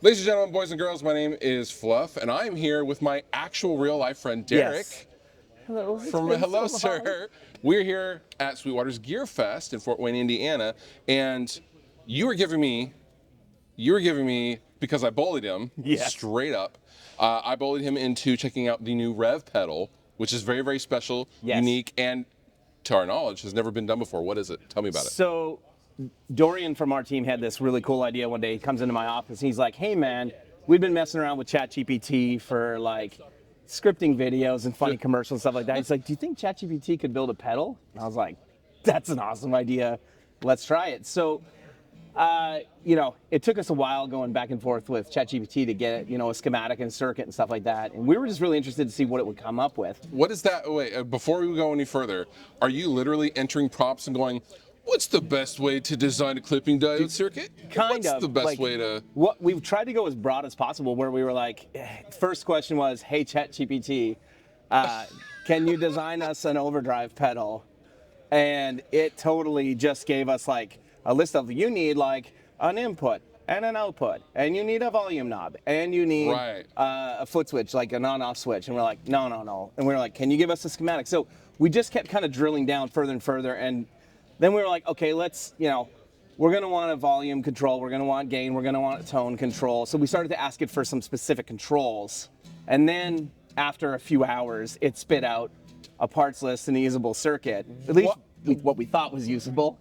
Ladies and gentlemen, boys and girls, my name is Fluff, and I'm here with my actual real-life friend, Derek. Yes. Hello. Hello, sir. We're here at Sweetwater's GearFest in Fort Wayne, Indiana, and you were giving me, because I bullied him, Yes. straight up, I bullied him into checking out the new Revv pedal, which is very, very special, Yes. unique, and to our knowledge, has never been done before. What is it? Tell me about it. So Dorian from our team had this really cool idea one day. He comes into my office and he's like, hey man, we've been messing around with ChatGPT for like scripting videos and funny commercials and stuff like that. He's like, do you think ChatGPT could build a pedal? And I was like, that's an awesome idea. Let's try it. So, it took us a while going back and forth with ChatGPT to get, a schematic and circuit and stuff like that. And we were just really interested to see what it would come up with. What is that? Wait, before we go any further, are you literally entering prompts and going, what's the best way to design a clipping diode circuit? Kind of. What's the best like, way to... What we've tried to go as broad as possible, where we were like, first question was, hey, ChatGPT, can you design us an overdrive pedal? And it totally just gave us like a list of, you need like an input and an output, and you need a volume knob, and you need a foot switch, like an on-off switch. And we're like, no. And we were like, can you give us a schematic? So we just kept kind of drilling down further and further. And then we were like, okay, let's, we're going to want a volume control. We're going to want gain. We're going to want a tone control. So we started to ask it for some specific controls. And then after a few hours, it spit out a parts list and a usable circuit, at least what we thought was usable.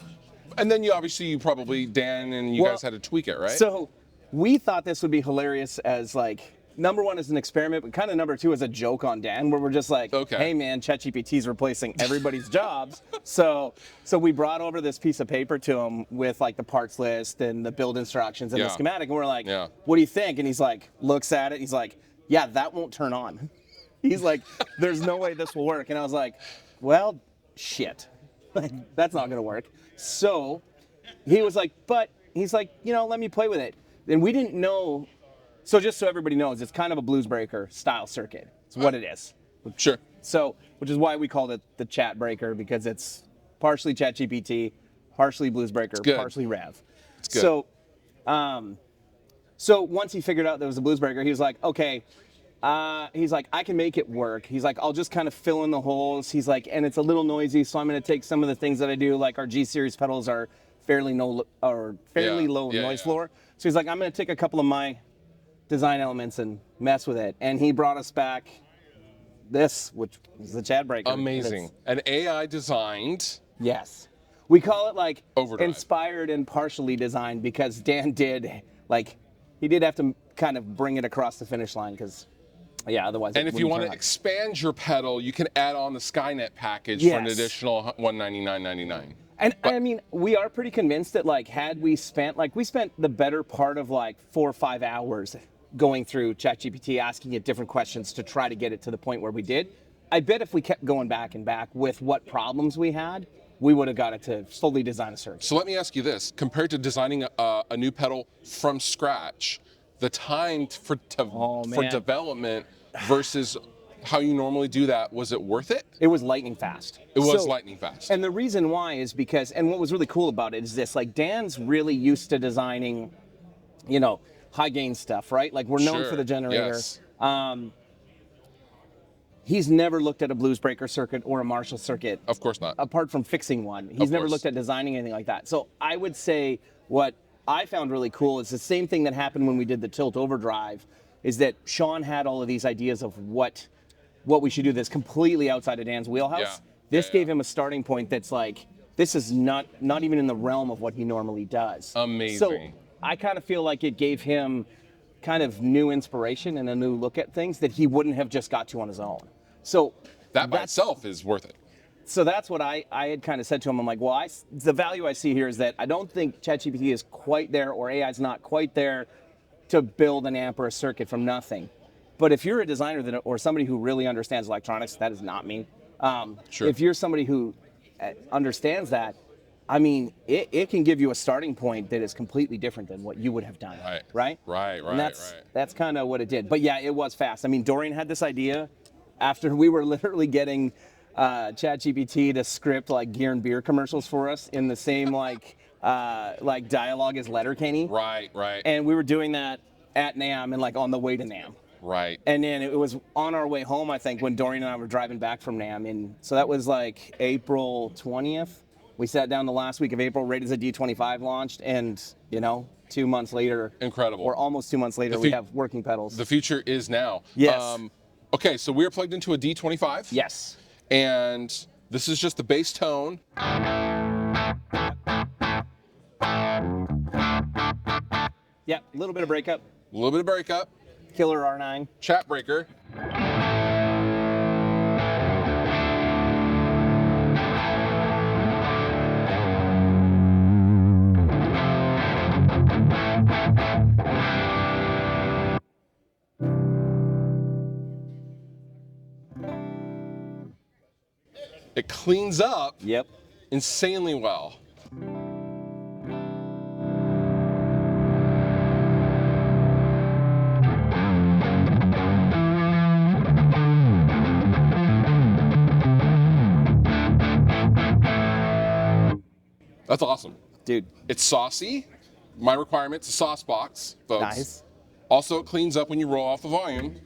And then you probably, Dan and you guys had to tweak it, right? So we thought this would be hilarious as like, number one as an experiment, but kind of number two as a joke on Dan, where we're just like, hey man, ChatGPT's replacing everybody's jobs. So we brought over this piece of paper to him with like the parts list and the build instructions and the schematic, and we're like, what do you think? And he's like, looks at it, he's like, yeah, that won't turn on. He's like, there's no way this will work. And I was like, well, shit, that's not gonna work. So he was like, but he's like, let me play with it. And we didn't know. So just so everybody knows, it's kind of a blues breaker style circuit. It's what it is. Sure. So, which is why we called it the chat breaker, because it's partially ChatGPT, partially blues breaker, partially Revv. It's good. So once he figured out there was a blues breaker, he was like, okay, he's like, I can make it work. He's like, I'll just kind of fill in the holes. He's like, and it's a little noisy, so I'm going to take some of the things that I do, like our G series pedals are fairly low noise floor. So he's like, I'm going to take a couple of my design elements and mess with it. And he brought us back this, which is the chat breaker. Amazing. An AI designed. Yes. We call it like overdrive. Inspired and partially designed, because Dan did he did have to kind of bring it across the finish line, because otherwise. And if you want to expand your pedal, you can add on the Skynet package for an additional $199.99. And I mean, we are pretty convinced that we spent the better part of 4 or 5 hours going through ChatGPT, asking it different questions to try to get it to the point where we did. I bet if we kept going back and back with what problems we had, we would have got it to fully design a circuit. So let me ask you this: compared to designing a new pedal from scratch, the time for development versus how you normally do that, was it worth it? It was lightning fast. It was lightning fast. And the reason why is because, and what was really cool about it is this, Dan's really used to designing, high gain stuff, right? Like we're known for the generator. Yes. He's never looked at a blues breaker circuit or a Marshall circuit. Of course not. Apart from fixing one. He's never looked at designing anything like that. So I would say what I found really cool is the same thing that happened when we did the tilt overdrive, is that Sean had all of these ideas of what we should do that's completely outside of Dan's wheelhouse. Yeah. This gave him a starting point that's like, this is not even in the realm of what he normally does. Amazing. So I kind of feel like it gave him kind of new inspiration and a new look at things that he wouldn't have just got to on his own. So that by itself is worth it. So that's what I had kind of said to him. I'm like, well, the value I see here is that I don't think ChatGPT is quite there, or AI is not quite there to build an amp or a circuit from nothing. But if you're a designer or somebody who really understands electronics, that is not me. If you're somebody who understands that, I mean, it can give you a starting point that is completely different than what you would have done. Right? And that's kind of what it did. But yeah, it was fast. I mean, Dorian had this idea after we were literally getting ChatGPT to script gear and beer commercials for us in the same dialogue as Letterkenny. Right. And we were doing that at NAMM and like on the way to NAMM. Right. And then it was on our way home, I think, when Dorian and I were driving back from NAMM. And so that was like April 20th. We sat down the last week of April, right as the D25 launched. And, you know, 2 months later. Incredible. Or almost 2 months later, we have working pedals. The future is now. Yes. Okay, so we're plugged into a D25. Yes. And this is just the bass tone. Yeah, a little bit of breakup. A little bit of breakup. Killer R9. Chat breaker. It cleans up insanely well. That's awesome. Dude. It's saucy. My requirement's a sauce box, folks. Nice. Also, it cleans up when you roll off the volume,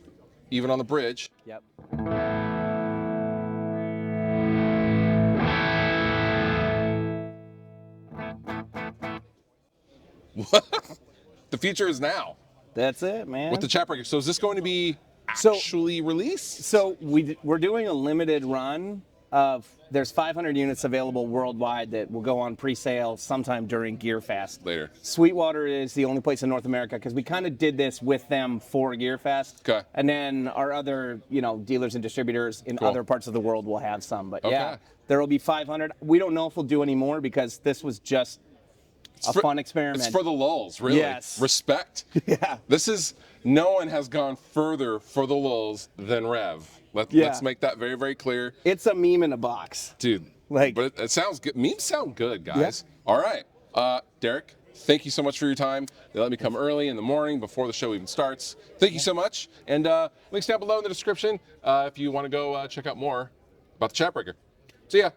even on the bridge. Yep. The future is now. That's it, man. With the chat breaker. So is this going to be actually released? So we're doing a limited run of, there's 500 units available worldwide that will go on pre-sale sometime during GearFest. Later. Sweetwater is the only place in North America because we kind of did this with them for GearFest. Okay. And then our other, dealers and distributors in other parts of the world will have some. But yeah, there will be 500. We don't know if we'll do any more because this was just a fun experiment. It's for the lulz, really. Yes. Respect. Yeah. No one has gone further for the lulz than Revv. Let's make that very, very clear. It's a meme in a box. Dude. But it sounds good. Memes sound good, guys. Yeah. All right. Derek, thank you so much for your time. They let me come early in the morning before the show even starts. Thank you so much. And links down below in the description if you want to go check out more about the chat breaker. See ya.